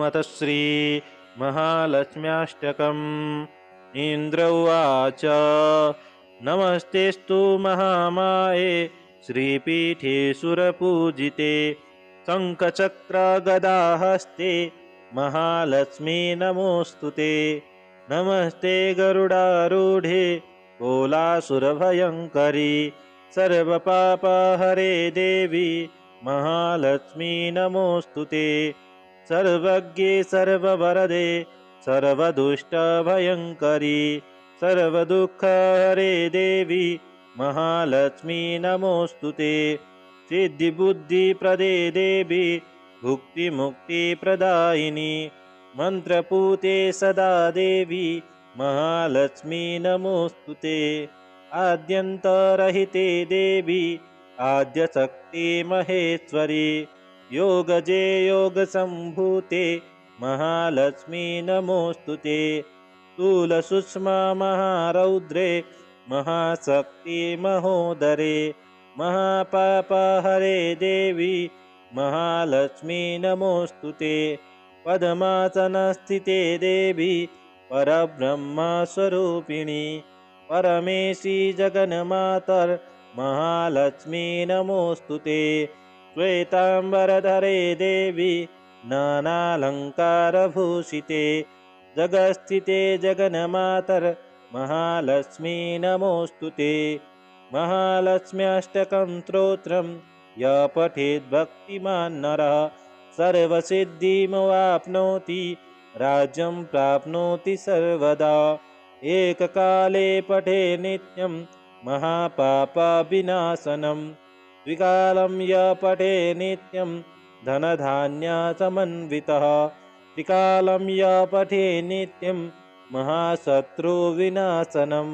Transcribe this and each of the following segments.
हनुमतः श्री महालक्ष्म्याष्टकम्। इन्द्र उवाच नमस्तेस्तु महामाये श्रीपीठे सुरपूजिते शङ्खचक्रगदाहस्ते महालक्ष्मी नमोऽस्तुते। नमस्ते गरुडारूढे कोलासुरभयङ्करी सर्वपापहरे देवी महालक्ष्मी नमोऽस्तुते। सर्वज्ञे सर्ववरदे सर्वदुष्टभयङ्करी सर्वदुःखहरे देवी महालक्ष्मी नमोऽस्तुते। सिद्धिबुद्धिप्रदे देवी भुक्तिमुक्तिप्रदायिनी मन्त्रपूते सदा देवी महालक्ष्मी नमोऽस्तुते। आद्यन्तरहिते देवी आद्यशक्ति महेश्वरी योगजे योगसम्भूते महालक्ष्मी नमोऽस्तुते। स्थूलसूक्ष्म महारौद्रे महाशक्ति महोदरे महापापहरे देवी महालक्ष्मी नमोऽस्तुते। पद्मासनस्थिते देवी परब्रह्मस्वरूपिणी परमेशी जगन्मातर् महालक्ष्मी नमोऽस्तुते। श्वेताम्बरधरे देवी नानालङ्कारभूषिते जगत्स्थिते जगन्मातर् महालक्ष्मी नमोऽस्तुते। महालक्ष्म्याष्टकं स्तोत्रं यः पठेत् भक्तिमान् नरः सर्वसिद्धिमवाप्नोति राज्यं प्राप्नोति सर्वदा। एककाले पठे नित्यं महापापविनाशनं द्विकालं यः पठे नित्यं धनधान्यसमन्वितः त्रिकालं यः पठे नित्यं महाशत्रुविनाशनं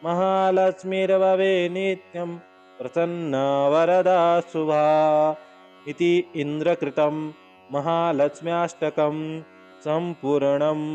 महालक्ष्मीर्भवे नित्यं प्रसन्ना वरदा शुभा। इति इन्द्रकृतं महालक्ष्म्याष्टकं सम्पूर्णम्।